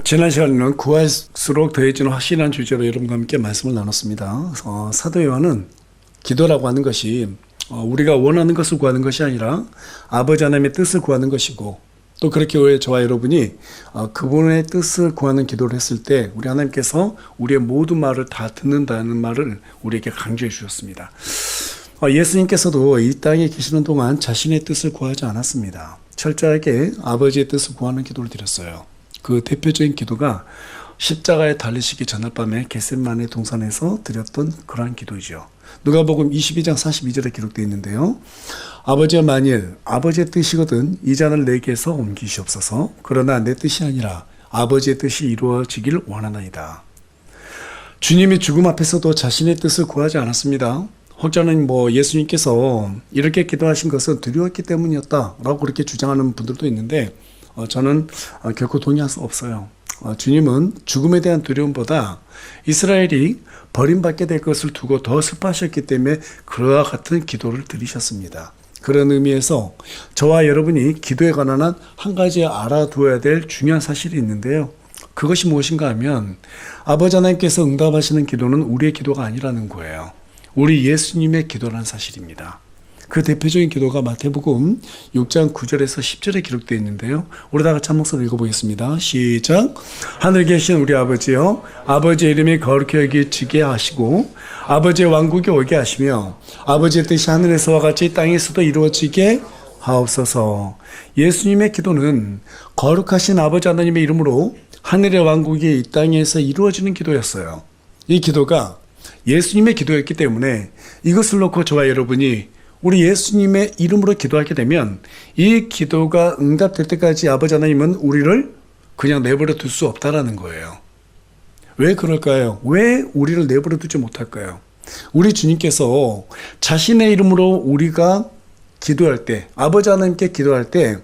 지난 시간에는 구할수록 더해지는 확실한 주제로 여러분과 함께 말씀을 나눴습니다. 사도 요한은 기도라고 하는 것이 우리가 원하는 것을 구하는 것이 아니라 아버지 하나님의 뜻을 구하는 것이고, 또 그렇게 왜 저와 여러분이 그분의 뜻을 구하는 기도를 했을 때 우리 하나님께서 우리의 모든 말을 다 듣는다는 말을 우리에게 강조해 주셨습니다. 예수님께서도 이 땅에 계시는 동안 자신의 뜻을 구하지 않았습니다. 철저하게 아버지의 뜻을 구하는 기도를 드렸어요. 그 대표적인 기도가 십자가에 달리시기 전날 밤에 겟세마네 동산에서 드렸던 그러한 기도이죠. 누가복음 22장 42절에 기록되어 있는데요. 아버지여, 만일 아버지의 뜻이거든 이 잔을 내게서 옮기시옵소서. 그러나 내 뜻이 아니라 아버지의 뜻이 이루어지길 원하나이다. 주님이 죽음 앞에서도 자신의 뜻을 구하지 않았습니다. 혹자는 예수님께서 이렇게 기도하신 것은 두려웠기 때문이었다라고 그렇게 주장하는 분들도 있는데, 저는 결코 동의할 수 없어요. 주님은 죽음에 대한 두려움보다 이스라엘이 버림받게 될 것을 두고 더 슬퍼하셨기 때문에 그와 같은 기도를 드리셨습니다. 그런 의미에서 저와 여러분이 기도에 관한 한 가지 알아두어야 될 중요한 사실이 있는데요. 그것이 무엇인가 하면 아버지 하나님께서 응답하시는 기도는 우리의 기도가 아니라는 거예요. 우리 예수님의 기도라는 사실입니다. 그 대표적인 기도가 마태복음 6장 9절에서 10절에 기록되어 있는데요. 우리 다 같이 한 목소리로 읽어보겠습니다. 시작. 하늘에 계신 우리 아버지여, 아버지의 이름이 거룩히 여기지게 하시고 아버지의 왕국이 오게 하시며 아버지의 뜻이 하늘에서와 같이 땅에서도 이루어지게 하옵소서. 예수님의 기도는 거룩하신 아버지 하나님의 이름으로 하늘의 왕국이 이 땅에서 이루어지는 기도였어요. 이 기도가 예수님의 기도였기 때문에 이것을 놓고 저와 여러분이 우리 예수님의 이름으로 기도하게 되면 이 기도가 응답될 때까지 아버지 하나님은 우리를 그냥 내버려 둘 수 없다라는 거예요. 왜 그럴까요? 왜 우리를 내버려 두지 못할까요? 우리 주님께서 자신의 이름으로 우리가 기도할 때, 아버지 하나님께 기도할 때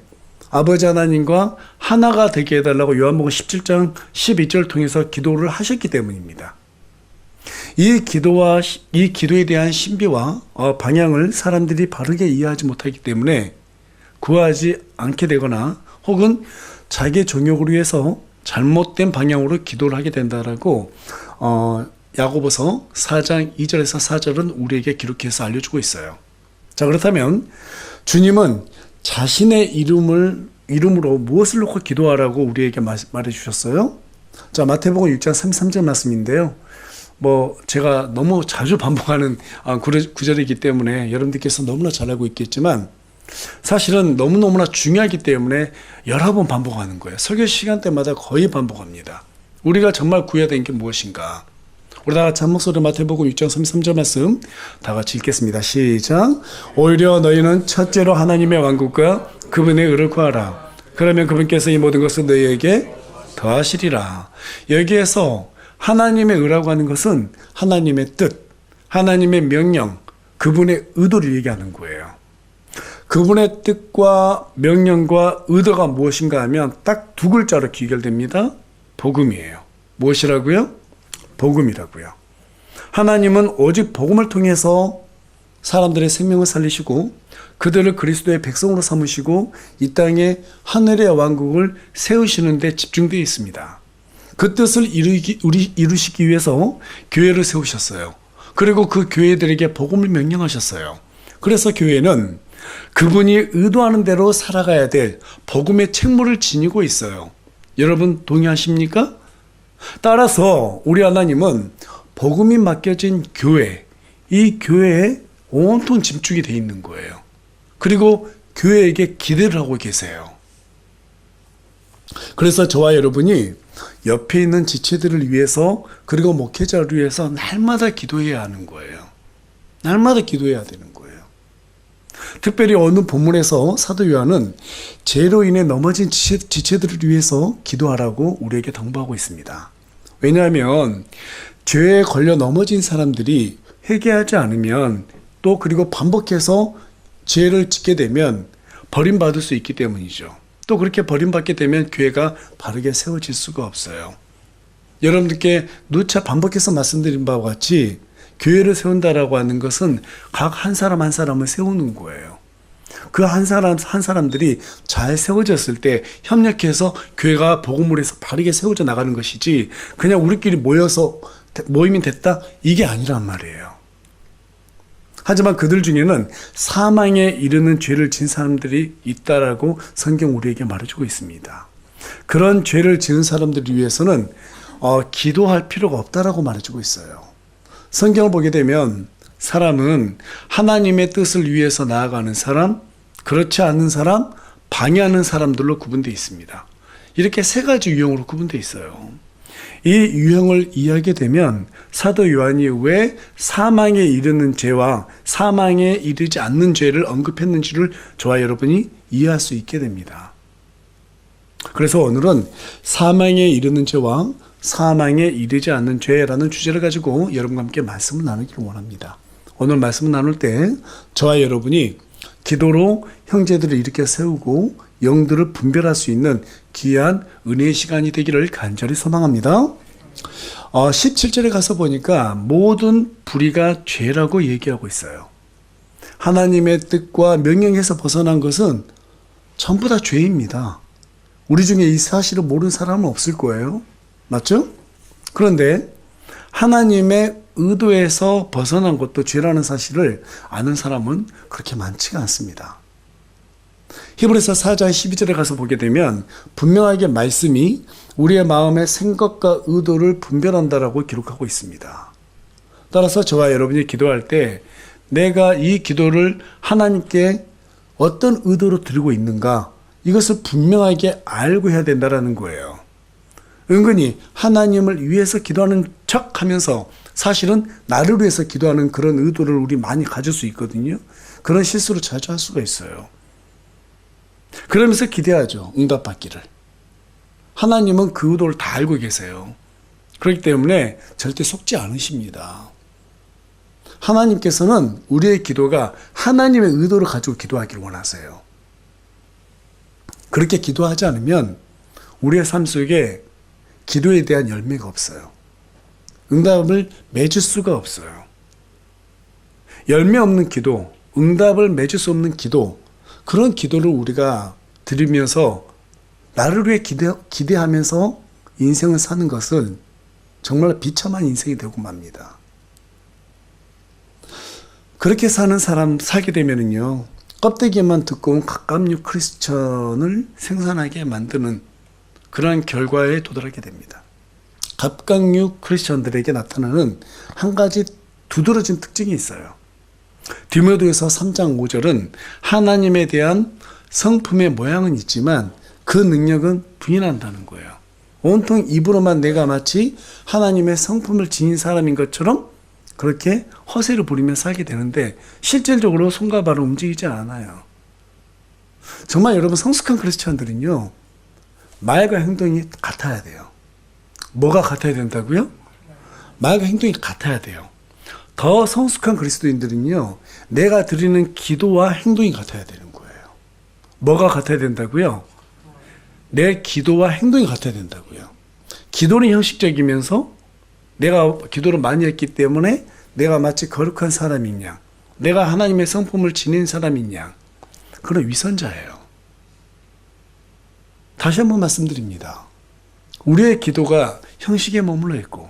아버지 하나님과 하나가 되게 해달라고 요한복음 17장 12절을 통해서 기도를 하셨기 때문입니다. 이 기도에 대한 신비와 방향을 사람들이 바르게 이해하지 못하기 때문에 구하지 않게 되거나 혹은 자기의 정욕을 위해서 잘못된 방향으로 기도를 하게 된다라고 야고보서 4장 2절에서 4절은 우리에게 기록해서 알려주고 있어요. 자, 그렇다면 주님은 자신의 이름으로 무엇을 놓고 기도하라고 우리에게 말해 주셨어요? 자, 마태복음 6장 33절 말씀인데요. 제가 너무 자주 반복하는 구절이기 때문에 여러분들께서 너무나 잘 알고 있겠지만 사실은 너무너무나 중요하기 때문에 여러 번 반복하는 거예요. 설교 시간 때마다 거의 반복합니다. 우리가 정말 구해야 되는 게 무엇인가? 우리 다 같이 한 목소리로 마태복음 6장 33절 말씀 다 같이 읽겠습니다. 시작. 오히려 너희는 첫째로 하나님의 왕국과 그분의 의를 구하라. 그러면 그분께서 이 모든 것을 너희에게 더하시리라. 여기에서 하나님의 의라고 하는 것은 하나님의 뜻, 하나님의 명령, 그분의 의도를 얘기하는 거예요. 그분의 뜻과 명령과 의도가 무엇인가 하면 딱 두 글자로 귀결됩니다. 복음이에요. 무엇이라고요? 복음이라고요. 하나님은 오직 복음을 통해서 사람들의 생명을 살리시고 그들을 그리스도의 백성으로 삼으시고 이 땅에 하늘의 왕국을 세우시는 데 집중되어 있습니다. 그 뜻을 이루시기 위해서 교회를 세우셨어요. 그리고 그 교회들에게 복음을 명령하셨어요. 그래서 교회는 그분이 의도하는 대로 살아가야 될 복음의 책무를 지니고 있어요. 여러분 동의하십니까? 따라서 우리 하나님은 복음이 맡겨진 교회, 이 교회에 온통 집중이 되어 있는 거예요. 그리고 교회에게 기대를 하고 계세요. 그래서 저와 여러분이 옆에 있는 지체들을 위해서 그리고 목회자를 위해서 날마다 기도해야 하는 거예요. 날마다 기도해야 되는 거예요. 특별히 어느 본문에서 사도 요한은 죄로 인해 넘어진 지체들을 위해서 기도하라고 우리에게 당부하고 있습니다. 왜냐하면 죄에 걸려 넘어진 사람들이 회개하지 않으면 또 그리고 반복해서 죄를 짓게 되면 버림받을 수 있기 때문이죠. 또 그렇게 버림받게 되면 교회가 바르게 세워질 수가 없어요. 여러분들께 누차 반복해서 말씀드린 바와 같이 교회를 세운다라고 하는 것은 각 한 사람 한 사람을 세우는 거예요. 그 한 사람들이 잘 세워졌을 때 협력해서 교회가 복음을 해서 바르게 세워져 나가는 것이지, 그냥 우리끼리 모여서 모임이 됐다? 이게 아니란 말이에요. 하지만 그들 중에는 사망에 이르는 죄를 지은 사람들이 있다라고 성경 우리에게 말해주고 있습니다. 그런 죄를 지은 사람들을 위해서는 기도할 필요가 없다라고 말해주고 있어요. 성경을 보게 되면 사람은 하나님의 뜻을 위해서 나아가는 사람, 그렇지 않은 사람, 방해하는 사람들로 구분되어 있습니다. 이렇게 세 가지 유형으로 구분되어 있어요. 이 유형을 이해하게 되면 사도 요한이 왜 사망에 이르는 죄와 사망에 이르지 않는 죄를 언급했는지를 저와 여러분이 이해할 수 있게 됩니다. 그래서 오늘은 사망에 이르는 죄와 사망에 이르지 않는 죄라는 주제를 가지고 여러분과 함께 말씀을 나누기를 원합니다. 오늘 말씀을 나눌 때 저와 여러분이 기도로 형제들을 일으켜 세우고 영들을 분별할 수 있는 귀한 은혜의 시간이 되기를 간절히 소망합니다. 17절에 가서 보니까 모든 불의가 죄라고 얘기하고 있어요. 하나님의 뜻과 명령에서 벗어난 것은 전부 다 죄입니다. 우리 중에 이 사실을 모르는 사람은 없을 거예요. 맞죠? 그런데 하나님의 의도에서 벗어난 것도 죄라는 사실을 아는 사람은 그렇게 많지가 않습니다. 히브리서 4장 12절에 가서 보게 되면 분명하게 말씀이 우리의 마음의 생각과 의도를 분별한다라고 기록하고 있습니다. 따라서 저와 여러분이 기도할 때 내가 이 기도를 하나님께 어떤 의도로 드리고 있는가, 이것을 분명하게 알고 해야 된다는 거예요. 은근히 하나님을 위해서 기도하는 척 하면서 사실은 나를 위해서 기도하는 그런 의도를 우리 많이 가질 수 있거든요. 그런 실수를 자주 할 수가 있어요. 그러면서 기대하죠. 응답받기를. 하나님은 그 의도를 다 알고 계세요. 그렇기 때문에 절대 속지 않으십니다. 하나님께서는 우리의 기도가 하나님의 의도를 가지고 기도하기를 원하세요. 그렇게 기도하지 않으면 우리의 삶 속에 기도에 대한 열매가 없어요. 응답을 맺을 수가 없어요. 열매 없는 기도, 응답을 맺을 수 없는 기도, 그런 기도를 우리가 드리면서 나를 위해 기대하면서 인생을 사는 것은 정말 비참한 인생이 되고 맙니다. 그렇게 사는 사람 살게 되면은요, 껍데기만 두꺼운 갑각류 크리스천을 생산하게 만드는 그러한 결과에 도달하게 됩니다. 갑각류 크리스천들에게 나타나는 한 가지 두드러진 특징이 있어요. 디모데후서 3장 5절은 하나님에 대한 성품의 모양은 있지만 그 능력은 부인한다는 거예요. 온통 입으로만 내가 마치 하나님의 성품을 지닌 사람인 것처럼 그렇게 허세를 부리며 살게 되는데 실질적으로 손과 발은 움직이지 않아요. 정말 여러분, 성숙한 크리스천들은요, 말과 행동이 같아야 돼요. 뭐가 같아야 된다고요? 말과 행동이 같아야 돼요. 더 성숙한 그리스도인들은요, 내가 드리는 기도와 행동이 같아야 되는 거예요. 뭐가 같아야 된다고요? 내 기도와 행동이 같아야 된다고요. 기도는 형식적이면서 내가 기도를 많이 했기 때문에 내가 마치 거룩한 사람인 양, 내가 하나님의 성품을 지닌 사람인 양, 그런 위선자예요. 다시 한번 말씀드립니다. 우리의 기도가 형식에 머물러 있고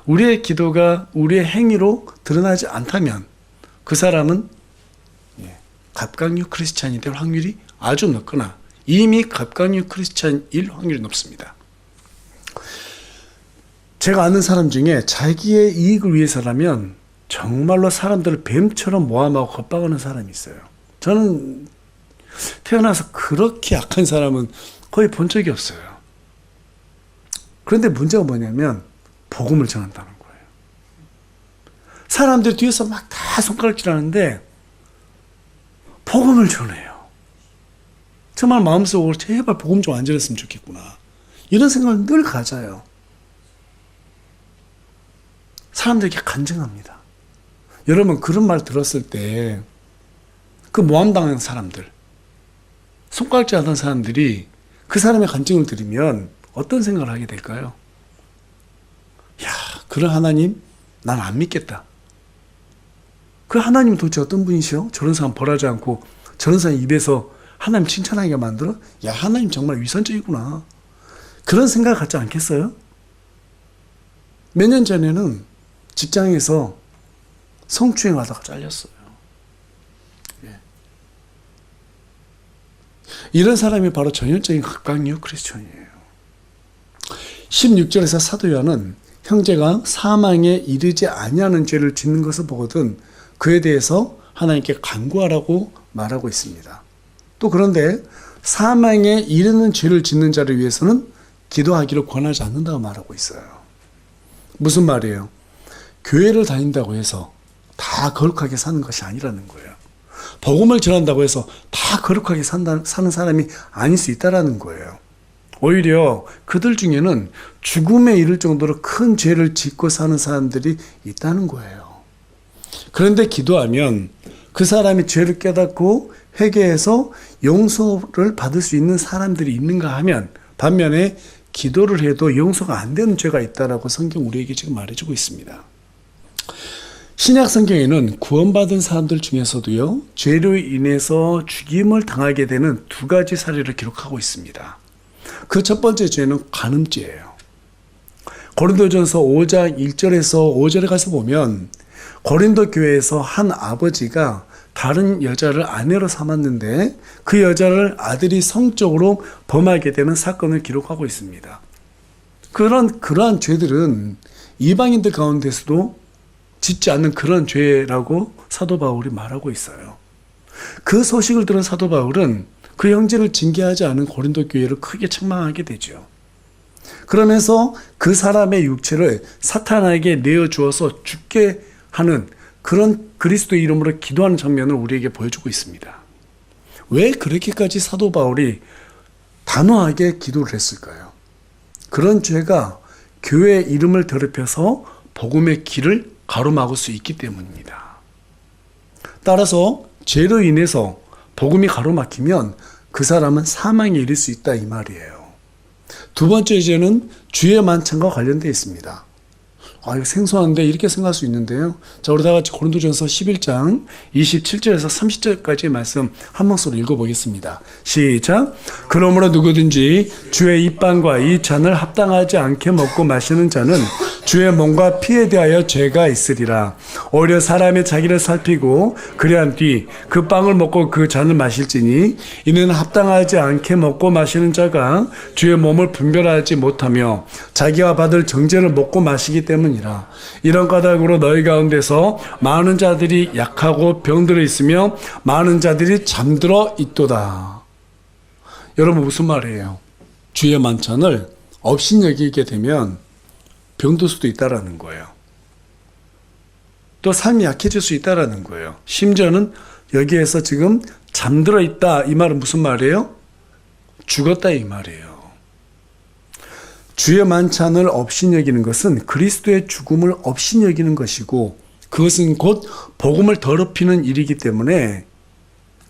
우리의 기도가 우리의 행위로 드러나지 않다면 그 사람은 갑각류 크리스찬이 될 확률이 아주 높거나 이미 갑각류 크리스찬일 확률이 높습니다. 제가 아는 사람 중에 자기의 이익을 위해서라면 정말로 사람들을 뱀처럼 모함하고 겁박하는 사람이 있어요. 저는 태어나서 그렇게 약한 사람은 거의 본 적이 없어요. 그런데 문제가 뭐냐면 복음을 전한다는 거예요. 사람들 뒤에서 막 다 손가락질하는데 복음을 전해요. 정말 마음속으로 제발 복음 좀 안 전했으면 좋겠구나, 이런 생각을 늘 가져요. 사람들에게 간증합니다. 여러분, 그런 말 들었을 때 그 모함당한 사람들, 손가락질 하던 사람들이 그 사람의 간증을 들으면 어떤 생각을 하게 될까요? 야, 그런 하나님 난 안 믿겠다. 그 하나님 도대체 어떤 분이시오? 저런 사람 벌하지 않고 저런 사람 입에서 하나님 칭찬하게 만들어? 야, 하나님 정말 위선적이구나. 그런 생각 갖지 않겠어요? 몇 년 전에는 직장에서 성추행하다가 잘렸어요. 예. 이런 사람이 바로 전형적인 극강력 크리스천이에요. 16절에서 사도 요한은 형제가 사망에 이르지 아니하는 죄를 짓는 것을 보거든 그에 대해서 하나님께 간구하라고 말하고 있습니다. 또 그런데 사망에 이르는 죄를 짓는 자를 위해서는 기도하기를 권하지 않는다고 말하고 있어요. 무슨 말이에요? 교회를 다닌다고 해서 다 거룩하게 사는 것이 아니라는 거예요. 복음을 전한다고 해서 다 거룩하게 사는 사람이 아닐 수 있다는 거예요. 오히려 그들 중에는 죽음에 이를 정도로 큰 죄를 짓고 사는 사람들이 있다는 거예요. 그런데 기도하면 그 사람이 죄를 깨닫고 회개해서 용서를 받을 수 있는 사람들이 있는가 하면 반면에 기도를 해도 용서가 안 되는 죄가 있다라고 성경 우리에게 지금 말해주고 있습니다. 신약 성경에는 구원받은 사람들 중에서도요, 죄로 인해서 죽임을 당하게 되는 두 가지 사례를 기록하고 있습니다. 그 첫 번째 죄는 간음죄예요. 고린도전서 5장 1절에서 5절에 가서 보면 고린도 교회에서 한 아버지가 다른 여자를 아내로 삼았는데 그 여자를 아들이 성적으로 범하게 되는 사건을 기록하고 있습니다. 그러한 죄들은 이방인들 가운데서도 짓지 않는 그런 죄라고 사도 바울이 말하고 있어요. 그 소식을 들은 사도 바울은 그 형제를 징계하지 않은 고린도 교회를 크게 책망하게 되죠. 그러면서 그 사람의 육체를 사탄에게 내어주어서 죽게 하는 그런 그리스도의 이름으로 기도하는 장면을 우리에게 보여주고 있습니다. 왜 그렇게까지 사도 바울이 단호하게 기도를 했을까요? 그런 죄가 교회의 이름을 더럽혀서 복음의 길을 가로막을 수 있기 때문입니다. 따라서 죄로 인해서 복음이 가로막히면 그 사람은 사망에 이를 수 있다 이 말이에요. 두 번째 죄는 주의 만찬과 관련되어 있습니다. 이거 생소한데 이렇게 생각할 수 있는데요. 자, 우리 다 같이 고린도전서 11장 27절에서 30절까지의 말씀 한 목소리로 읽어보겠습니다. 시작. 그러므로 누구든지 주의 입방과 이 잔을 합당하지 않게 먹고 마시는 자는 주의 몸과 피에 대하여 죄가 있으리라. 오히려 사람의 자기를 살피고 그리한 뒤 그 빵을 먹고 그 잔을 마실지니 이는 합당하지 않게 먹고 마시는 자가 주의 몸을 분별하지 못하며 자기가 받을 정죄를 먹고 마시기 때문이라. 이런 까닭으로 너희 가운데서 많은 자들이 약하고 병들어 있으며 많은 자들이 잠들어 있도다. 여러분 무슨 말이에요? 주의 만찬을 업신여기게 되면 병들 수도 있다라는 거예요. 또 삶이 약해질 수 있다라는 거예요. 심지어는 여기에서 지금 잠들어 있다 이 말은 무슨 말이에요? 죽었다 이 말이에요. 주의 만찬을 업신여기는 것은 그리스도의 죽음을 업신여기는 것이고 그것은 곧 복음을 더럽히는 일이기 때문에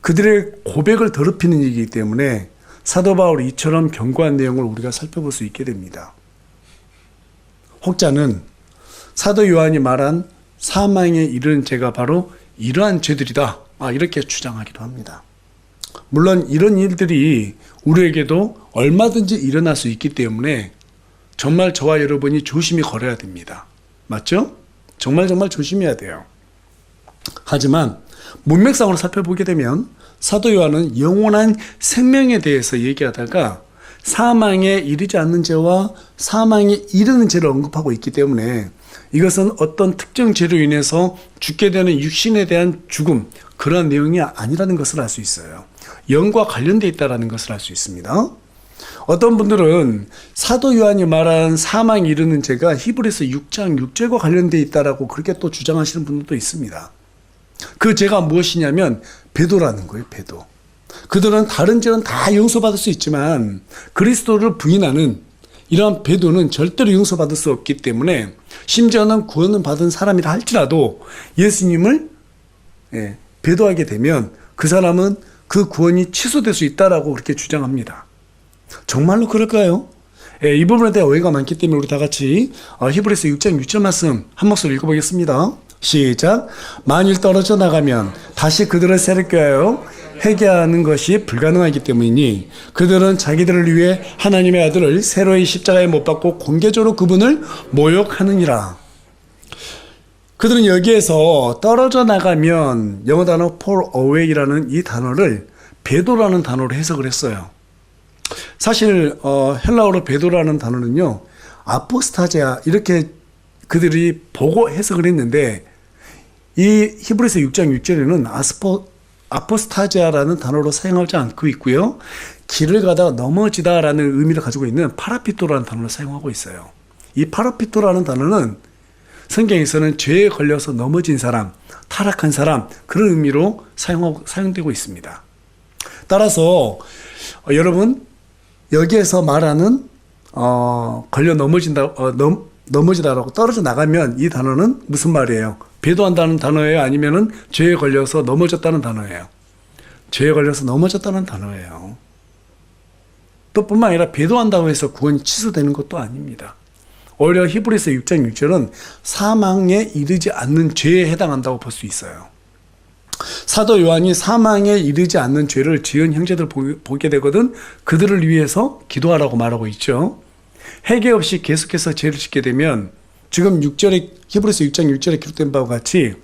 그들의 고백을 더럽히는 일이기 때문에 사도 바울이 이처럼 경고한 내용을 우리가 살펴볼 수 있게 됩니다. 혹자는 사도 요한이 말한 사망에 이르는 죄가 바로 이러한 죄들이다. 이렇게 주장하기도 합니다. 물론 이런 일들이 우리에게도 얼마든지 일어날 수 있기 때문에 정말 저와 여러분이 조심히 걸어야 됩니다. 맞죠? 정말 조심해야 돼요. 하지만 문맥상으로 살펴보게 되면 사도 요한은 영원한 생명에 대해서 얘기하다가 사망에 이르지 않는 죄와 사망에 이르는 죄를 언급하고 있기 때문에 이것은 어떤 특정 죄로 인해서 죽게 되는 육신에 대한 죽음, 그런 내용이 아니라는 것을 알 수 있어요. 영과 관련되어 있다는 것을 알 수 있습니다. 어떤 분들은 사도 요한이 말한 사망에 이르는 죄가 히브리서 6장 6절과 관련되어 있다라고 그렇게 또 주장하시는 분들도 있습니다. 그 죄가 무엇이냐면 배도라는 거예요. 배도. 그들은 다른 죄는 다 용서받을 수 있지만 그리스도를 부인하는 이러한 배도는 절대로 용서받을 수 없기 때문에 심지어는 구원을 받은 사람이라 할지라도 예수님을 배도하게 되면 그 사람은 그 구원이 취소될 수 있다라고 그렇게 주장합니다. 정말로 그럴까요? 이 부분에 대한 오해가 많기 때문에 우리 다 같이 히브리서 6장 6절 말씀 한 목소리 읽어보겠습니다. 시작. 만일 떨어져 나가면 다시 그들을 새롭게 하여 회개하는 것이 불가능하기 때문이니 그들은 자기들을 위해 하나님의 아들을 세로의 십자가에 못 박고 공개적으로 그분을 모욕하느니라. 그들은 여기에서 떨어져 나가면 영어 단어 fall away라는 이 단어를 배도라는 단어로 해석을 했어요. 사실 헬라어로 배도라는 단어는요, 아포스타제아 이렇게 그들이 보고 해석을 했는데 이 히브리서 6장 6절에는 아포스타제아라는 단어로 사용하지 않고 있고요. 길을 가다가 넘어지다라는 의미를 가지고 있는 파라피토라는 단어를 사용하고 있어요. 이 파라피토라는 단어는 성경에서는 죄에 걸려서 넘어진 사람, 타락한 사람 그런 의미로 사용되고 있습니다. 따라서 여러분 여기에서 말하는 걸려 넘어지다라고 떨어져 나가면 이 단어는 무슨 말이에요? 배도한다는 단어예요? 아니면은 죄에 걸려서 넘어졌다는 단어예요? 죄에 걸려서 넘어졌다는 단어예요. 또 뿐만 아니라 배도한다고 해서 구원이 취소되는 것도 아닙니다. 오히려 히브리서 6장 6절은 사망에 이르지 않는 죄에 해당한다고 볼 수 있어요. 사도 요한이 사망에 이르지 않는 죄를 지은 형제들 보게 되거든 그들을 위해서 기도하라고 말하고 있죠. 회개 없이 계속해서 죄를 짓게 되면 지금 6절에 히브리서 6장 6절에 기록된 바와 같이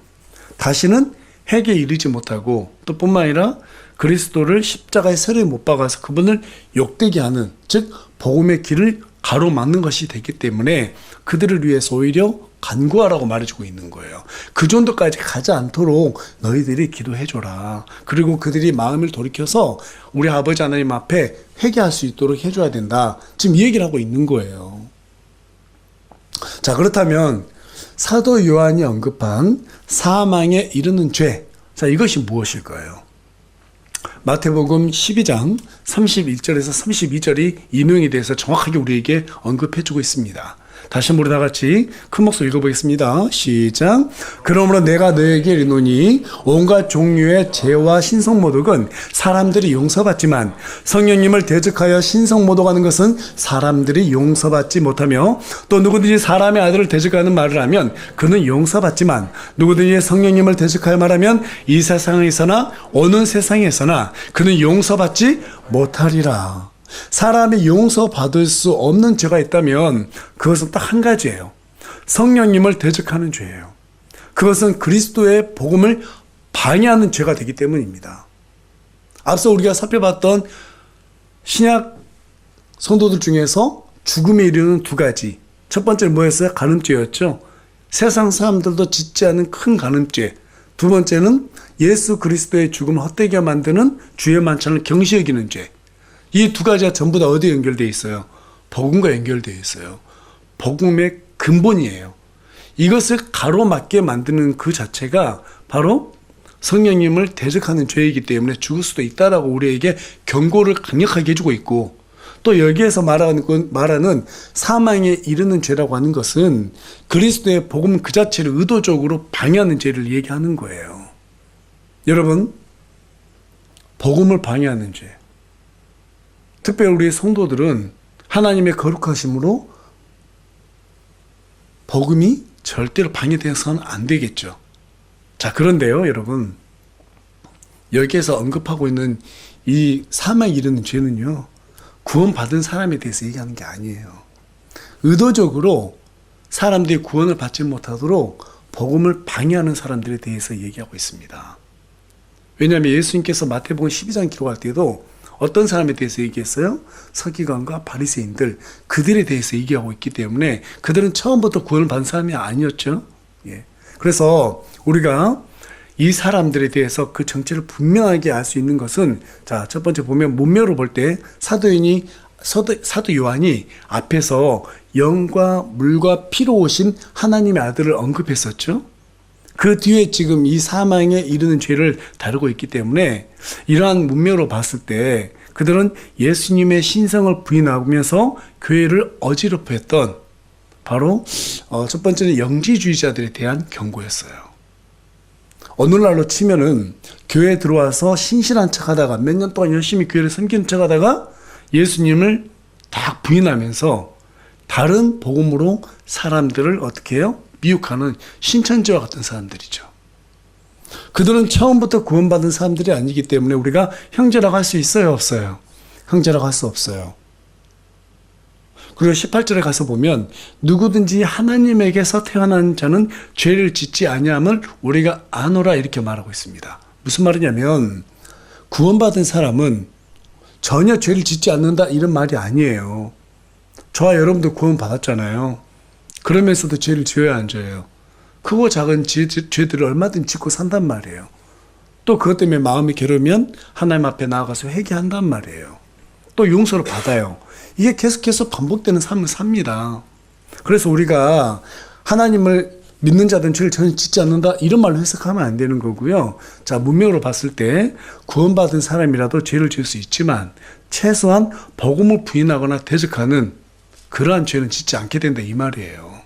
다시는 회개에 이르지 못하고 또 뿐만 아니라 그리스도를 십자가에 세로에 못 박아서 그분을 욕되게 하는 즉 복음의 길을 가로막는 것이 되기 때문에 그들을 위해서 오히려 간구하라고 말해주고 있는 거예요. 그 정도까지 가지 않도록 너희들이 기도해줘라. 그리고 그들이 마음을 돌이켜서 우리 아버지 하나님 앞에 회개할 수 있도록 해줘야 된다. 지금 이 얘기를 하고 있는 거예요. 자, 그렇다면 사도 요한이 언급한 사망에 이르는 죄, 자, 이것이 무엇일까요? 마태복음 12장 31절에서 32절이 이 내용에 대해서 정확하게 우리에게 언급해주고 있습니다. 다시 한번 우리 다 같이 큰 목소리 읽어보겠습니다. 시작. 그러므로 내가 너에게 이르노니 온갖 종류의 죄와 신성모독은 사람들이 용서받지만 성령님을 대적하여 신성모독하는 것은 사람들이 용서받지 못하며 또 누구든지 사람의 아들을 대적하는 말을 하면 그는 용서받지만 누구든지 성령님을 대적하여 말하면 이 세상에서나 오는 세상에서나 그는 용서받지 못하리라. 사람이 용서받을 수 없는 죄가 있다면 그것은 딱 한 가지예요. 성령님을 대적하는 죄예요. 그것은 그리스도의 복음을 방해하는 죄가 되기 때문입니다. 앞서 우리가 살펴봤던 신약 성도들 중에서 죽음에 이르는 두 가지. 첫 번째는 뭐였어요? 간음죄였죠. 세상 사람들도 짓지 않은 큰 간음죄. 두 번째는 예수 그리스도의 죽음을 헛되게 만드는 주의 만찬을 경시 여기는 죄. 이 두 가지가 전부 다 어디에 연결되어 있어요? 복음과 연결되어 있어요. 복음의 근본이에요. 이것을 가로막게 만드는 그 자체가 바로 성령님을 대적하는 죄이기 때문에 죽을 수도 있다라고 우리에게 경고를 강력하게 해주고 있고 또 여기에서 말하는 사망에 이르는 죄라고 하는 것은 그리스도의 복음 그 자체를 의도적으로 방해하는 죄를 얘기하는 거예요. 여러분, 복음을 방해하는 죄. 특별히 우리 성도들은 하나님의 거룩하심으로 복음이 절대로 방해되어서는 안 되겠죠. 자, 그런데요, 여러분. 여기에서 언급하고 있는 이 사망에 이르는 죄는요, 구원받은 사람에 대해서 얘기하는 게 아니에요. 의도적으로 사람들이 구원을 받지 못하도록 복음을 방해하는 사람들에 대해서 얘기하고 있습니다. 왜냐하면 예수님께서 마태복음 12장 기록할 때도 어떤 사람에 대해서 얘기했어요? 서기관과 바리새인들, 그들에 대해서 얘기하고 있기 때문에 그들은 처음부터 구원을 받은 사람이 아니었죠. 예. 그래서 우리가 이 사람들에 대해서 그 정체를 분명하게 알 수 있는 것은, 자, 첫 번째 보면 문맥으로 볼 때 사도 요한이 앞에서 영과 물과 피로 오신 하나님의 아들을 언급했었죠. 그 뒤에 지금 이 사망에 이르는 죄를 다루고 있기 때문에 이러한 문맥으로 봤을 때 그들은 예수님의 신성을 부인하면서 교회를 어지럽혔던 바로 첫 번째는 영지주의자들에 대한 경고였어요. 오늘날로 치면은 교회에 들어와서 신실한 척하다가 몇 년 동안 열심히 교회를 섬기는 척하다가 예수님을 딱 부인하면서 다른 복음으로 사람들을 어떻게 해요? 미혹하는 신천지와 같은 사람들이죠. 그들은 처음부터 구원받은 사람들이 아니기 때문에 우리가 형제라고 할 수 있어요, 없어요? 형제라고 할 수 없어요. 그리고 18절에 가서 보면 누구든지 하나님에게서 태어난 자는 죄를 짓지 아니함을 우리가 아노라 이렇게 말하고 있습니다. 무슨 말이냐면 구원받은 사람은 전혀 죄를 짓지 않는다 이런 말이 아니에요. 저와 여러분도 구원받았잖아요. 그러면서도 죄를 지어야 안 져요. 크고 작은 죄들을 얼마든지 짓고 산단 말이에요. 또 그것 때문에 마음이 괴로우면 하나님 앞에 나아가서 회개한단 말이에요. 또 용서를 받아요. 이게 계속해서 반복되는 삶을 삽니다. 그래서 우리가 하나님을 믿는 자들은 죄를 전혀 짓지 않는다 이런 말로 해석하면 안 되는 거고요. 자, 문맥으로 봤을 때 구원받은 사람이라도 죄를 지을 수 있지만 최소한 복음을 부인하거나 대적하는 그러한 죄는 짓지 않게 된다 이 말이에요.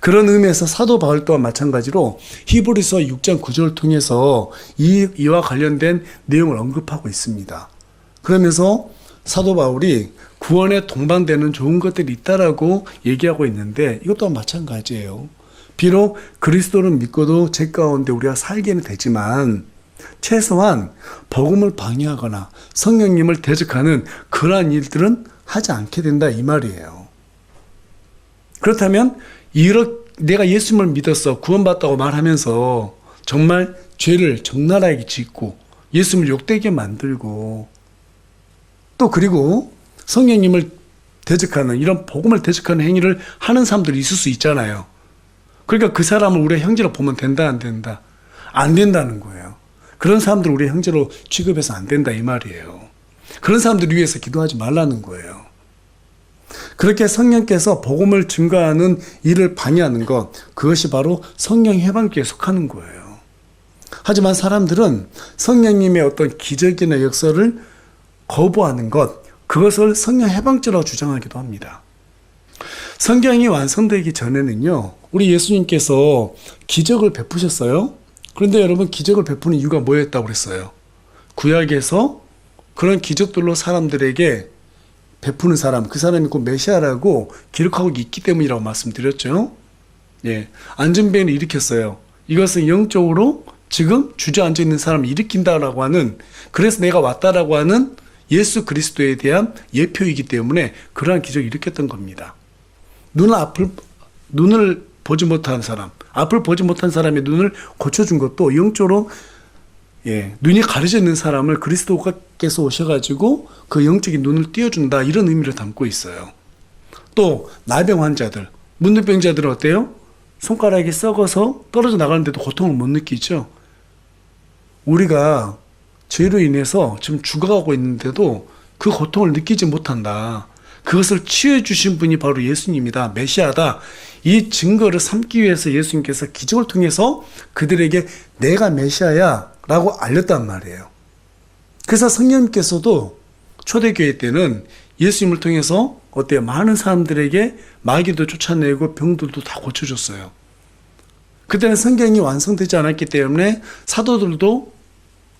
그런 의미에서 사도 바울 또한 마찬가지로 히브리서 6장 9절을 통해서 이와 관련된 내용을 언급하고 있습니다. 그러면서 사도 바울이 구원에 동반되는 좋은 것들이 있다라고 얘기하고 있는데 이것 또한 마찬가지예요. 비록 그리스도를 믿고도 죄 가운데 우리가 살게는 되지만 최소한 복음을 방해하거나 성령님을 대적하는 그러한 일들은 하지 않게 된다 이 말이에요. 그렇다면 내가 예수님을 믿었어 구원받았다고 말하면서 정말 죄를 적나라하게 짓고 예수님을 욕되게 만들고 또 그리고 성령님을 대적하는 이런 복음을 대적하는 행위를 하는 사람들이 있을 수 있잖아요. 그러니까 그 사람을 우리의 형제로 보면 된다 안 된다? 안 된다는 거예요. 그런 사람들 우리의 형제로 취급해서 안 된다 이 말이에요. 그런 사람들 위해서 기도하지 말라는 거예요. 그렇게 성령께서 복음을 증거하는 일을 방해하는 것, 그것이 바로 성령 해방죄에 속하는 거예요. 하지만 사람들은 성령님의 어떤 기적이나 역사를 거부하는 것, 그것을 성령 해방죄라고 주장하기도 합니다. 성경이 완성되기 전에는요, 우리 예수님께서 기적을 베푸셨어요. 그런데 여러분, 기적을 베푸는 이유가 뭐였다고 그랬어요? 구약에서 그런 기적들로 사람들에게 베푸는 사람, 그 사람이 곧 메시아라고 기록하고 있기 때문이라고 말씀드렸죠. 예, 안전병을 일으켰어요. 이것은 영적으로 지금 주저앉아 있는 사람을 일으킨다라고 하는, 그래서 내가 왔다라고 하는 예수 그리스도에 대한 예표이기 때문에 그러한 기적을 일으켰던 겁니다. 눈을 보지 못한 사람, 앞을 보지 못한 사람의 눈을 고쳐준 것도 영적으로 눈이 가려져 있는 사람을 그리스도께서 오셔가지고 그 영적인 눈을 띄워준다 이런 의미를 담고 있어요. 또 나병 환자들, 문둥병자들은 어때요? 손가락이 썩어서 떨어져 나가는데도 고통을 못 느끼죠. 우리가 죄로 인해서 지금 죽어가고 있는데도 그 고통을 느끼지 못한다. 그것을 치유해 주신 분이 바로 예수님이다. 메시아다. 이 증거를 삼기 위해서 예수님께서 기적을 통해서 그들에게 내가 메시아야 라고 알렸단 말이에요. 그래서 성령님께서도 초대교회 때는 예수님을 통해서 어때요? 많은 사람들에게 마귀도 쫓아내고 병들도 다 고쳐줬어요. 그때는 성경이 완성되지 않았기 때문에 사도들도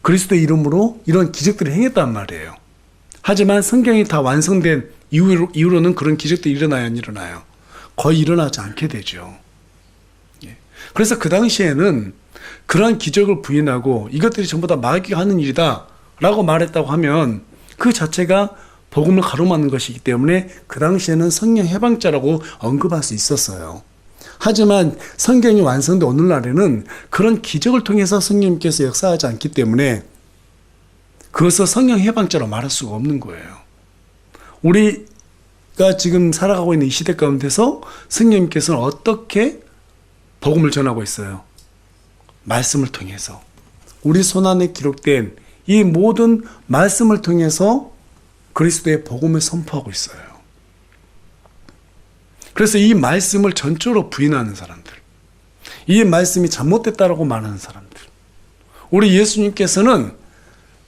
그리스도의 이름으로 이런 기적들을 행했단 말이에요. 하지만 성경이 다 완성된 이후로는 그런 기적들이 일어나요, 안 일어나요? 거의 일어나지 않게 되죠. 그래서 그 당시에는 그러한 기적을 부인하고 이것들이 전부 다 마귀가 하는 일이다 라고 말했다고 하면 그 자체가 복음을 가로막는 것이기 때문에 그 당시에는 성령 해방자라고 언급할 수 있었어요. 하지만 성경이 완성된 오늘날에는 그런 기적을 통해서 성령님께서 역사하지 않기 때문에 그것을 성령 해방자로 말할 수가 없는 거예요. 우리가 지금 살아가고 있는 이 시대 가운데서 성령님께서는 어떻게 복음을 전하고 있어요? 말씀을 통해서. 우리 손안에 기록된 이 모든 말씀을 통해서 그리스도의 복음을 선포하고 있어요. 그래서 이 말씀을 전적으로 부인하는 사람들, 이 말씀이 잘못됐다라고 말하는 사람들, 우리 예수님께서는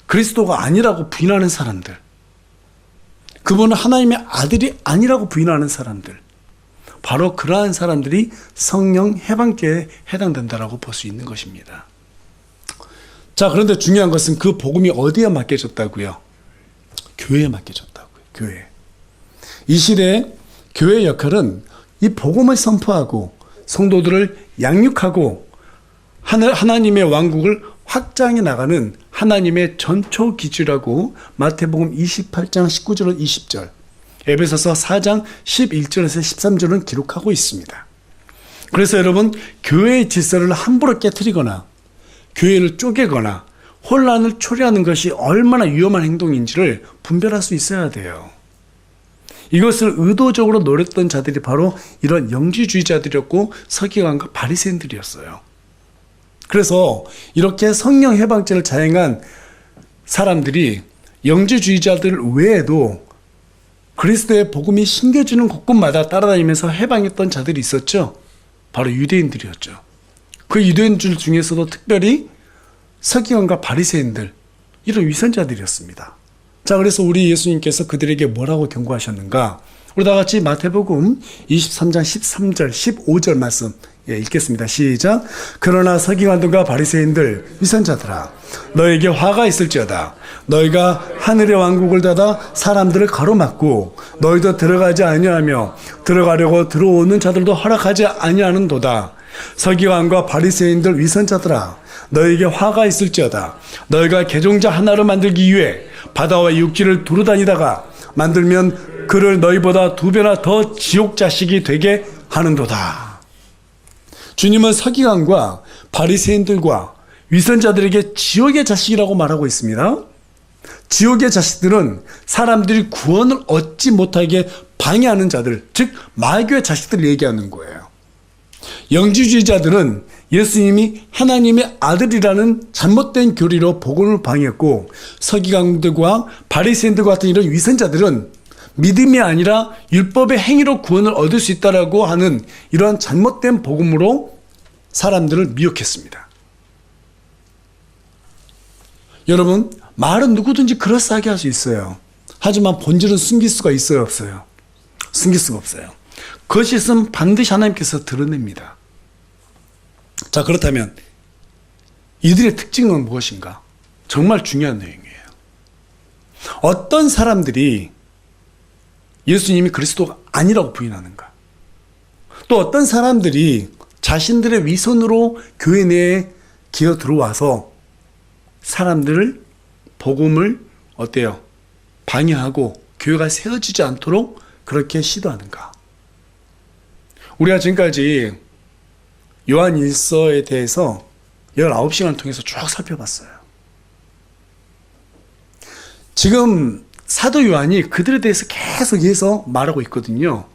그리스도가 아니라고 부인하는 사람들, 그분은 하나님의 아들이 아니라고 부인하는 사람들, 바로 그러한 사람들이 성령 해방죄에 해당된다라고 볼 수 있는 것입니다. 자, 그런데 중요한 것은 그 복음이 어디에 맡겨졌다고요? 교회에 맡겨졌다고요. 교회. 이 시대에 교회의 역할은 이 복음을 선포하고 성도들을 양육하고 하나님의 왕국을 확장해 나가는 하나님의 전초 기지라고 마태복음 28장 19절로 20절, 에베소서 4장 11절에서 13절은 기록하고 있습니다. 그래서 여러분, 교회의 질서를 함부로 깨트리거나 교회를 쪼개거나 혼란을 초래하는 것이 얼마나 위험한 행동인지를 분별할 수 있어야 돼요. 이것을 의도적으로 노렸던 자들이 바로 이런 영지주의자들이었고 서기관과 바리새인들이었어요. 그래서 이렇게 성령 해방죄를 자행한 사람들이 영지주의자들 외에도 그리스도의 복음이 신겨지는 곳곳마다 따라다니면서 해방했던 자들이 있었죠. 바로 유대인들이었죠. 그 유대인들 중에서도 특별히 서기관과 바리새인들, 이런 위선자들이었습니다. 자, 그래서 우리 예수님께서 그들에게 뭐라고 경고하셨는가? 우리 다 같이 마태복음 23장 13절, 15절 말씀 읽겠습니다. 시작. 그러나 서기관들과 바리새인들, 위선자들아, 너에게 화가 있을지어다. 너희가 하늘의 왕국을 닫아 사람들을 가로막고 너희도 들어가지 아니하며 들어가려고 들어오는 자들도 허락하지 아니하는도다. 서기관과 바리새인들, 위선자들아, 너에게 화가 있을지어다. 너희가 개종자 하나를 만들기 위해 바다와 육지를 두루 다니다가 만들면 그를 너희보다 2배나 더 지옥 자식이 되게 하는도다. 주님은 서기관과 바리새인들과 위선자들에게 지옥의 자식이라고 말하고 있습니다. 지옥의 자식들은 사람들이 구원을 얻지 못하게 방해하는 자들, 즉 마귀의 자식들을 얘기하는 거예요. 영지주의자들은 예수님이 하나님의 아들이라는 잘못된 교리로 복음을 방해했고, 서기관들과 바리새인들 같은 이런 위선자들은 믿음이 아니라 율법의 행위로 구원을 얻을 수 있다라고 하는 이러한 잘못된 복음으로 사람들을 미혹했습니다. 여러분, 말은 누구든지 그럴싸하게 할 수 있어요. 하지만 본질은 숨길 수가 있어요, 없어요? 숨길 수가 없어요. 그것이 있으면 반드시 하나님께서 드러냅니다. 자, 그렇다면 이들의 특징은 무엇인가? 정말 중요한 내용이에요. 어떤 사람들이 예수님이 그리스도가 아니라고 부인하는가? 또 어떤 사람들이 자신들의 위선으로 교회 내에 기어 들어와서 사람들을 복음을 어때요? 방해하고 교회가 세워지지 않도록 그렇게 시도하는가? 우리가 지금까지 요한 1서에 대해서 19시간을 통해서 쭉 살펴봤어요. 지금 사도 요한이 그들에 대해서 계속해서 말하고 있거든요.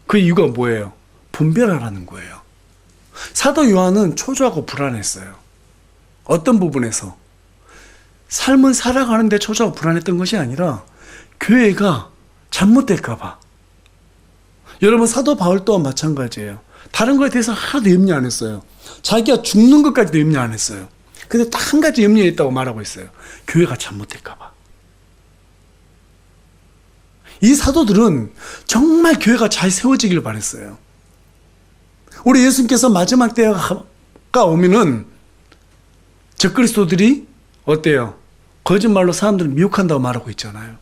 그 이유가 뭐예요? 분별하라는 거예요. 사도 요한은 초조하고 불안했어요. 어떤 부분에서? 삶을 살아가는데 초조하고 불안했던 것이 아니라 교회가 잘못될까 봐. 여러분, 사도 바울 또한 마찬가지예요. 다른 거에 대해서 하나도 염려 안 했어요. 자기가 죽는 것까지도 염려 안 했어요. 근데 딱 한 가지 염려했다고 말하고 있어요. 교회가 잘못될까 봐. 이 사도들은 정말 교회가 잘 세워지길 바랬어요. 우리 예수님께서 마지막 때가 오면은 적그리스도들이 어때요? 거짓말로 사람들을 미혹한다고 말하고 있잖아요.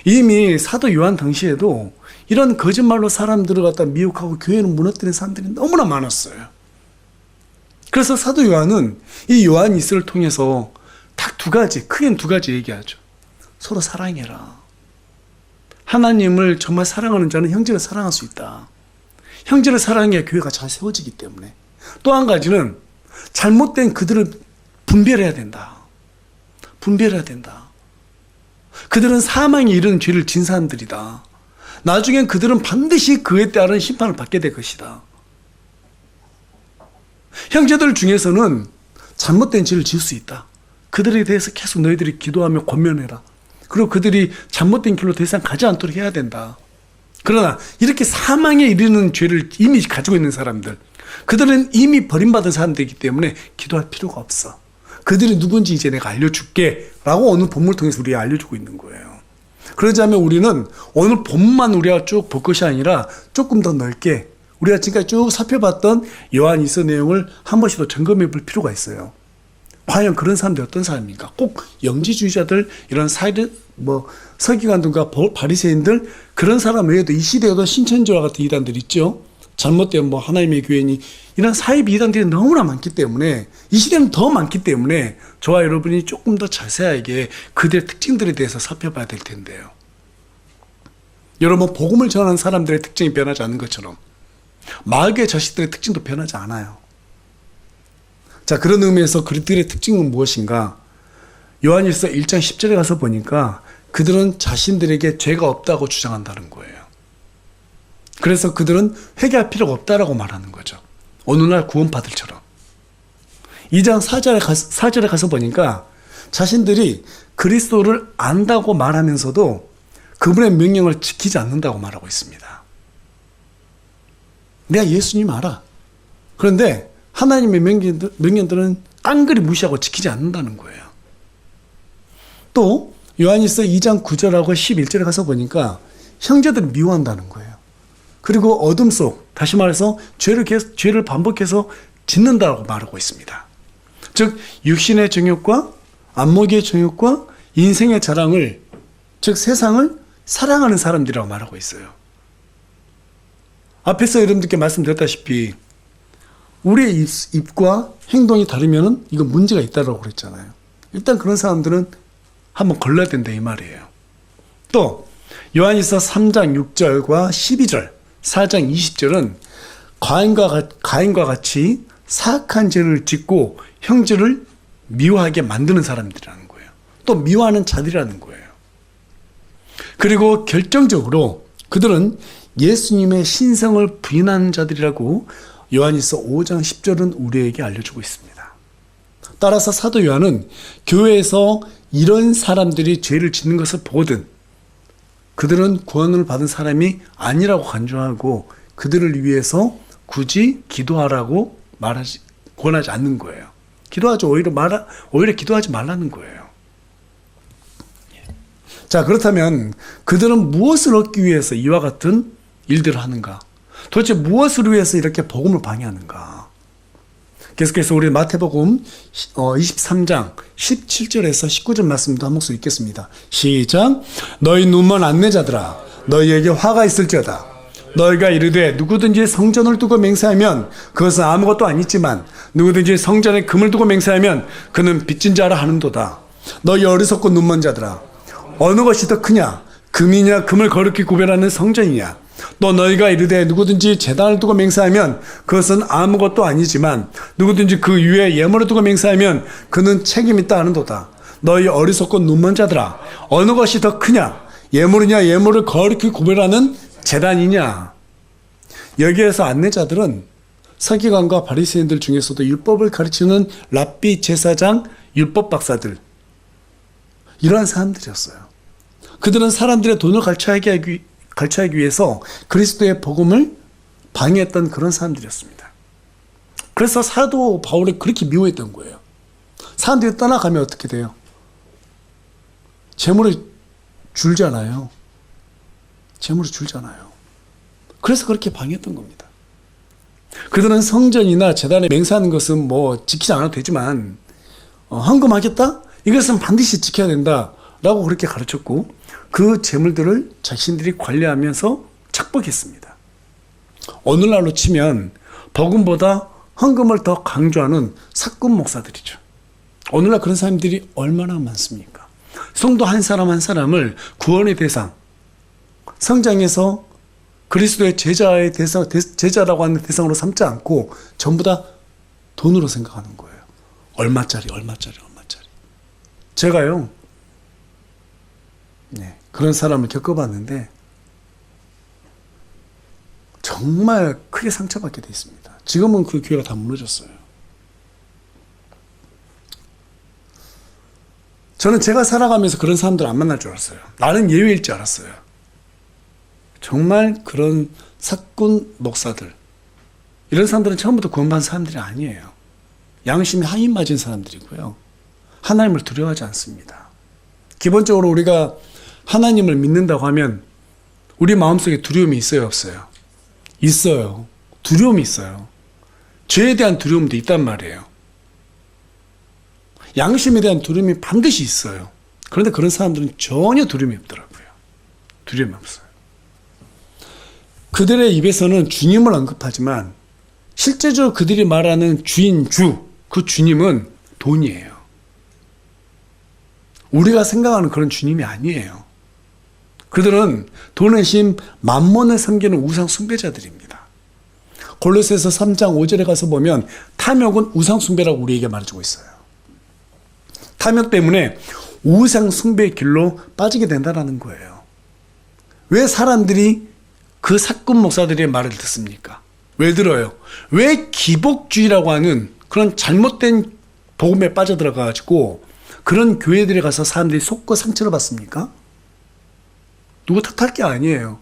이미 사도 요한 당시에도 이런 거짓말로 사람들을 갖다 미혹하고 교회는 무너뜨리는 사람들이 너무나 많았어요. 그래서 사도 요한은 이 요한 이서를 통해서 딱 크게는 두 가지 얘기하죠. 서로 사랑해라. 하나님을 정말 사랑하는 자는 형제를 사랑할 수 있다. 형제를 사랑해야 교회가 잘 세워지기 때문에. 또 한 가지는 잘못된 그들을 분별해야 된다. 분별해야 된다. 그들은 사망에 이르는 죄를 진 사람들이다. 나중엔 그들은 반드시 그에 따른 심판을 받게 될 것이다. 형제들 중에서는 잘못된 죄를 지을 수 있다. 그들에 대해서 계속 너희들이 기도하며 권면해라. 그리고 그들이 잘못된 길로 더 이상 가지 않도록 해야 된다. 그러나 이렇게 사망에 이르는 죄를 이미 가지고 있는 사람들, 그들은 이미 버림받은 사람들이기 때문에 기도할 필요가 없어. 그들이 누군지 이제 내가 알려줄게 라고 오늘 본문을 통해서 우리가 알려주고 있는 거예요. 그러자면 우리는 오늘 본문만 우리가 쭉 볼 것이 아니라 조금 더 넓게 우리가 지금까지 쭉 살펴봤던 요한 이서 내용을 한 번씩 더 점검해 볼 필요가 있어요. 과연 그런 사람들이 어떤 사람입니까? 꼭 영지주의자들, 이런 서기관들과 바리새인들, 그런 사람 외에도 이 시대에도 신천지와 같은 이단들 있죠. 잘못된 뭐 하나님의 교회니 이런 사이비 이단들이 너무나 많기 때문에 이 시대는 더 많기 때문에 저와 여러분이 조금 더 자세하게 그들의 특징들에 대해서 살펴봐야 될 텐데요. 여러분, 복음을 전하는 사람들의 특징이 변하지 않는 것처럼 마귀의 자식들의 특징도 변하지 않아요. 자, 그런 의미에서 그들의 특징은 무엇인가? 요한일서 1장 10절에 가서 보니까 그들은 자신들에게 죄가 없다고 주장한다는 거예요. 그래서 그들은 회개할 필요가 없다라고 말하는 거죠. 어느 날 구원받을처럼. 2장 4절에 가서 보니까 자신들이 그리스도를 안다고 말하면서도 그분의 명령을 지키지 않는다고 말하고 있습니다. 내가 예수님 알아. 그런데 하나님의 명령들은 깡그리 무시하고 지키지 않는다는 거예요. 또 요한일서 2장 9절하고 11절에 가서 보니까 형제들을 미워한다는 거예요. 그리고 어둠 속, 다시 말해서 죄를 반복해서 짓는다고 말하고 있습니다. 즉 육신의 정욕과 안목의 정욕과 인생의 자랑을, 즉 세상을 사랑하는 사람들이라고 말하고 있어요. 앞에서 여러분들께 말씀드렸다시피 우리의 입과 행동이 다르면 이건 문제가 있다고 그랬잖아요. 일단 그런 사람들은 한번 걸러야 된다 이 말이에요. 또 요한일서 3장 6절과 12절, 4장 20절은 가인과 같이 사악한 죄를 짓고 형제를 미워하게 만드는 사람들이라는 거예요. 또 미워하는 자들이라는 거예요. 그리고 결정적으로 그들은 예수님의 신성을 부인하는 자들이라고 요한일서 5장 10절은 우리에게 알려주고 있습니다. 따라서 사도 요한은 교회에서 이런 사람들이 죄를 짓는 것을 보거든 그들은 구원을 받은 사람이 아니라고 간주하고 그들을 위해서 굳이 기도하라고 권하지 않는 거예요. 오히려 기도하지 말라는 거예요. 자, 그렇다면 그들은 무엇을 얻기 위해서 이와 같은 일들을 하는가? 도대체 무엇을 위해서 이렇게 복음을 방해하는가? 계속해서 우리 마태복음 23장 17절에서 19절 말씀도 한 목소리 읽겠습니다. 시작. 너희 눈먼 안내자들아, 너희에게 화가 있을지어다. 너희가 이르되 누구든지 성전을 두고 맹세하면 그것은 아무것도 아니지만 누구든지 성전에 금을 두고 맹세하면 그는 빚진 자라 하는도다. 너희 어리석고 눈먼 자들아, 어느 것이 더 크냐? 금이냐 금을 거룩히 구별하는 성전이냐? 또 너희가 이르되 누구든지 제단을 두고 맹세하면 그것은 아무것도 아니지만 누구든지 그 위에 예물을 두고 맹세하면 그는 책임이 있다 하는도다. 너희 어리석고 눈먼 자들아, 어느 것이 더 크냐? 예물이냐 예물을 거룩히 구별하는 제단이냐? 여기에서 안내자들은 서기관과 바리새인들 중에서도 율법을 가르치는 랍비 제사장 율법 박사들, 이러한 사람들이었어요. 그들은 사람들의 돈을 갈취하기 위해서 그리스도의 복음을 방해했던 그런 사람들이었습니다. 그래서 사도 바울을 그렇게 미워했던 거예요. 사람들이 떠나가면 어떻게 돼요? 재물을 줄잖아요. 그래서 그렇게 방해했던 겁니다. 그들은 성전이나 제단에 맹세하는 것은 뭐 지키지 않아도 되지만 헌금하겠다? 이것은 반드시 지켜야 된다라고 그렇게 가르쳤고 그 재물들을 자신들이 관리하면서 착복했습니다. 오늘날로 치면 복음보다 헌금을 더 강조하는 사꾼 목사들이죠. 오늘날 그런 사람들이 얼마나 많습니까? 성도 한 사람 한 사람을 구원의 대상, 성장에서 그리스도의 제자라고 하는 대상으로 삼지 않고 전부 다 돈으로 생각하는 거예요. 얼마짜리. 제가요, 그런 사람을 겪어봤는데 정말 크게 상처받게 돼 있습니다. 지금은 그 교회가 다 무너졌어요. 저는 제가 살아가면서 그런 사람들 안 만날 줄 알았어요. 나는 예외일 줄 알았어요. 정말 그런 사꾼 목사들, 이런 사람들은 처음부터 구원받은 사람들이 아니에요. 양심이 하인 맞은 사람들이고요. 하나님을 두려워하지 않습니다. 기본적으로 우리가 하나님을 믿는다고 하면 우리 마음속에 두려움이 있어요, 없어요? 있어요. 두려움이 있어요. 죄에 대한 두려움도 있단 말이에요. 양심에 대한 두려움이 반드시 있어요. 그런데 그런 사람들은 전혀 두려움이 없더라고요. 두려움이 없어요. 그들의 입에서는 주님을 언급하지만 실제적으로 그들이 말하는 주인, 그 주님은 돈이에요. 우리가 생각하는 그런 주님이 아니에요. 그들은 돈의 신 만몬을 섬기는 우상 숭배자들입니다. 골로새서 3장 5절에 가서 보면 탐욕은 우상 숭배라고 우리에게 말해주고 있어요. 탐욕 때문에 우상 숭배의 길로 빠지게 된다는 거예요. 왜 사람들이 그 사건 목사들의 말을 듣습니까? 왜 들어요? 왜 기복주의라고 하는 그런 잘못된 복음에 빠져들어가지고 그런 교회들에 가서 사람들이 속고 상처를 받습니까? 누구 탓할 게 아니에요.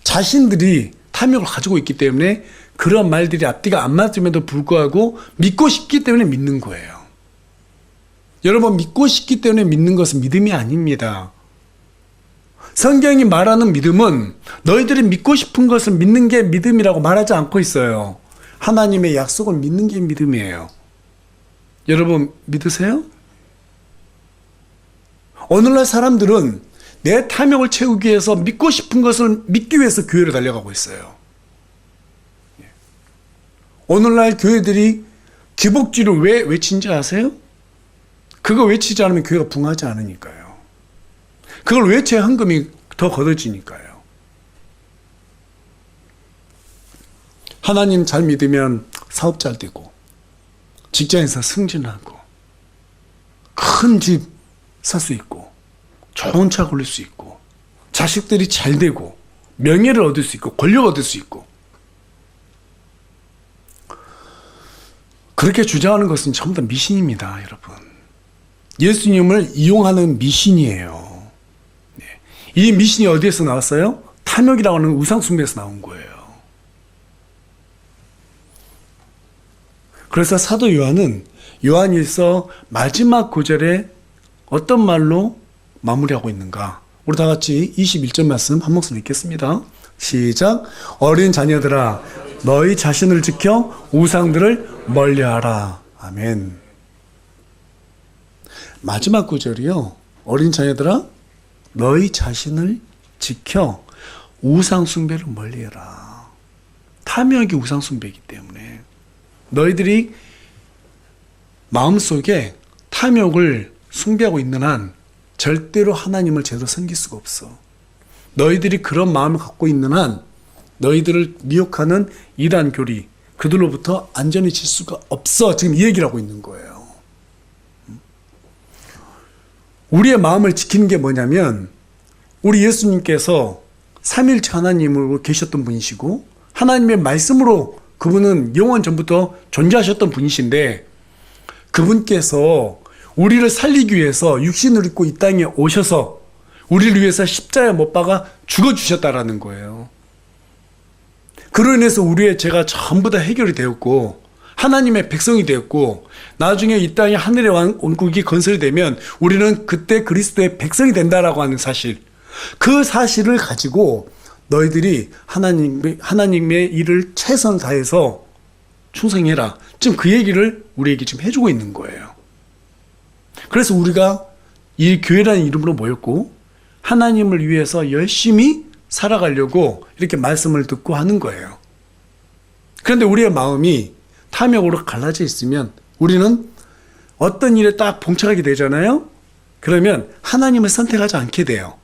자신들이 탐욕을 가지고 있기 때문에 그런 말들이 앞뒤가 안 맞음에도 불구하고 믿고 싶기 때문에 믿는 거예요. 여러분, 믿고 싶기 때문에 믿는 것은 믿음이 아닙니다. 성경이 말하는 믿음은 너희들이 믿고 싶은 것을 믿는 게 믿음이라고 말하지 않고 있어요. 하나님의 약속을 믿는 게 믿음이에요. 여러분, 믿으세요? 오늘날 사람들은 내 탐욕을 채우기 위해서 믿고 싶은 것을 믿기 위해서 교회로 달려가고 있어요. 오늘날 교회들이 기복주의를 왜 외친지 아세요? 그거 외치지 않으면 교회가 붕하지 않으니까요. 그걸 외쳐야 헌금이 더 걷어지니까요. 하나님 잘 믿으면 사업 잘 되고 직장에서 승진하고 큰 집 살 수 있고 좋은 차 고를 수 있고 자식들이 잘 되고 명예를 얻을 수 있고 권력 얻을 수 있고 그렇게 주장하는 것은 전부 다 미신입니다, 여러분. 예수님을 이용하는 미신이에요. 이 미신이 어디에서 나왔어요? 탐욕이라고 하는 우상숭배에서 나온 거예요. 그래서 사도 요한은 요한일서 마지막 구절에 어떤 말로 마무리하고 있는가? 우리 다 같이 21절 말씀 한 목소리 읽겠습니다. 시작. 어린 자녀들아 너희 자신을 지켜 우상들을 멀리하라. 아멘. 마지막 구절이요. 어린 자녀들아 너희 자신을 지켜 우상 숭배를 멀리해라. 탐욕이 우상 숭배이기 때문에 너희들이 마음속에 탐욕을 숭배하고 있는 한 절대로 하나님을 제대로 섬길 수가 없어. 너희들이 그런 마음을 갖고 있는 한 너희들을 미혹하는 이단 교리 그들로부터 안전해질 수가 없어. 지금 이 얘기를 하고 있는 거예요. 우리의 마음을 지키는 게 뭐냐면 우리 예수님께서 삼일체 하나님으로 계셨던 분이시고 하나님의 말씀으로 그분은 영원 전부터 존재하셨던 분이신데 그분께서 우리를 살리기 위해서 육신을 입고 이 땅에 오셔서 우리를 위해서 십자가에 못 박아 죽어주셨다라는 거예요. 그로 인해서 우리의 죄가 전부 다 해결이 되었고 하나님의 백성이 되었고 나중에 이 땅에 하늘의 왕국이 건설이 되면 우리는 그때 그리스도의 백성이 된다라고 하는 사실, 그 사실을 가지고 너희들이 하나님의 일을 최선 다해서 충성해라. 지금 그 얘기를 우리에게 지금 해주고 있는 거예요. 그래서 우리가 이 교회라는 이름으로 모였고 하나님을 위해서 열심히 살아가려고 이렇게 말씀을 듣고 하는 거예요. 그런데 우리의 마음이 탐욕으로 갈라져 있으면 우리는 어떤 일에 딱 봉착하게 되잖아요. 그러면 하나님을 선택하지 않게 돼요.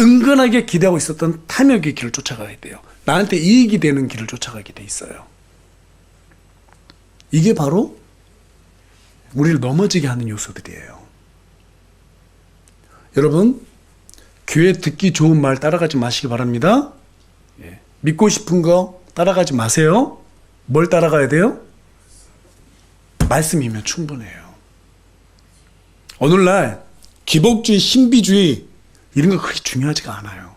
은근하게 기대하고 있었던 탐욕의 길을 쫓아가게 돼요. 나한테 이익이 되는 길을 쫓아가게 돼 있어요. 이게 바로 우리를 넘어지게 하는 요소들이에요. 여러분, 교회 듣기 좋은 말 따라가지 마시기 바랍니다. 믿고 싶은 거 따라가지 마세요. 뭘 따라가야 돼요? 말씀이면 충분해요. 오늘날 기복주의, 신비주의 이런 거 그렇게 중요하지가 않아요.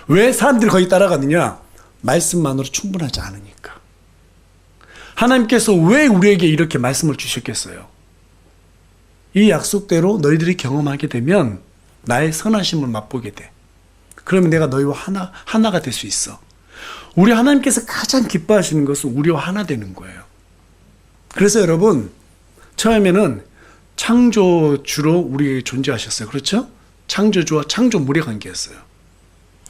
왜 사람들이 거기 따라가느냐? 말씀만으로 충분하지 않으니까. 하나님께서 왜 우리에게 이렇게 말씀을 주셨겠어요? 이 약속대로 너희들이 경험하게 되면 나의 선하심을 맛보게 돼. 그러면 내가 너희와 하나가 될 수 있어. 우리 하나님께서 가장 기뻐하시는 것은 우리와 하나 되는 거예요. 그래서 여러분, 처음에는 창조주로 우리에게 존재하셨어요. 그렇죠? 창조주와 창조물의 관계였어요.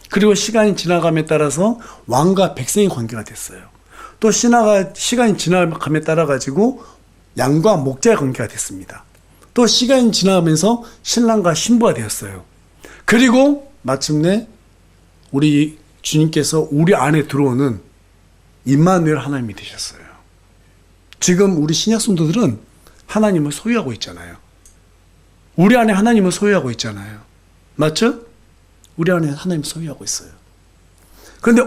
그리고 시간이 지나감에 따라서 왕과 백성의 관계가 됐어요. 또 시간이 지나감에 따라 가지고 양과 목자의 관계가 됐습니다. 또 시간이 지나가면서 신랑과 신부가 되었어요. 그리고 마침내 우리 주님께서 우리 안에 들어오는 임마누엘 하나님이 되셨어요. 지금 우리 신약 성도들은 하나님을 소유하고 있잖아요. 우리 안에 하나님을 소유하고 있잖아요. 맞죠? 우리 안에 하나님 소유하고 있어요. 그런데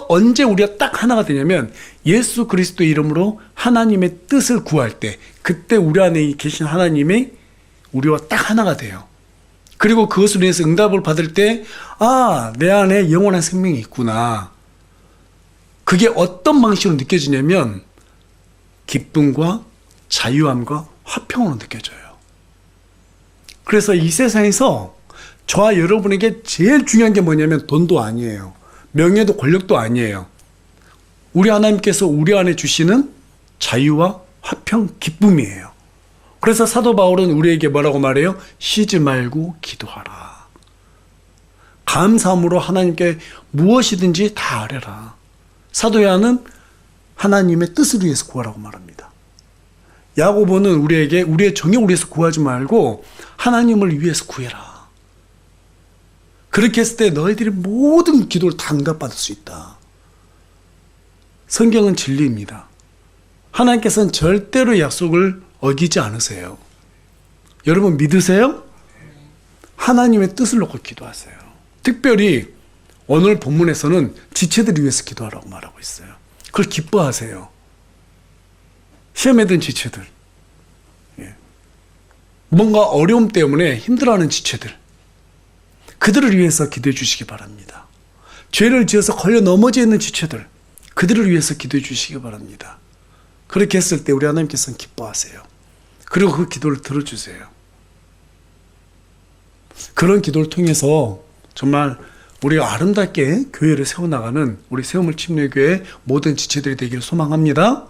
언제 우리가 딱 하나가 되냐면 예수 그리스도의 이름으로 하나님의 뜻을 구할 때, 그때 우리 안에 계신 하나님이 우리와 딱 하나가 돼요. 그리고 그것으로 인해서 응답을 받을 때, 아, 내 안에 영원한 생명이 있구나. 그게 어떤 방식으로 느껴지냐면 기쁨과 자유함과 화평으로 느껴져요. 그래서 이 세상에서 저와 여러분에게 제일 중요한 게 뭐냐면 돈도 아니에요. 명예도 권력도 아니에요. 우리 하나님께서 우리 안에 주시는 자유와 화평, 기쁨이에요. 그래서 사도 바울은 우리에게 뭐라고 말해요? 쉬지 말고 기도하라. 감사함으로 하나님께 무엇이든지 다 아뢰라. 사도 요한은 하나님의 뜻을 위해서 구하라고 말합니다. 야고보는 우리에게 우리의 정욕을 위해서 구하지 말고 하나님을 위해서 구해라. 그렇게 했을 때 너희들이 모든 기도를 다 응답받을 수 있다. 성경은 진리입니다. 하나님께서는 절대로 약속을 어기지 않으세요. 여러분 믿으세요? 하나님의 뜻을 놓고 기도하세요. 특별히 오늘 본문에서는 지체들을 위해서 기도하라고 말하고 있어요. 그걸 기뻐하세요. 시험에 든 지체들, 뭔가 어려움 때문에 힘들어하는 지체들, 그들을 위해서 기도해 주시기 바랍니다. 죄를 지어서 걸려 넘어져 있는 지체들, 그들을 위해서 기도해 주시기 바랍니다. 그렇게 했을 때 우리 하나님께서는 기뻐하세요. 그리고 그 기도를 들어주세요. 그런 기도를 통해서 정말 우리가 아름답게 교회를 세워나가는 우리 세우물 침례교회 모든 지체들이 되기를 소망합니다.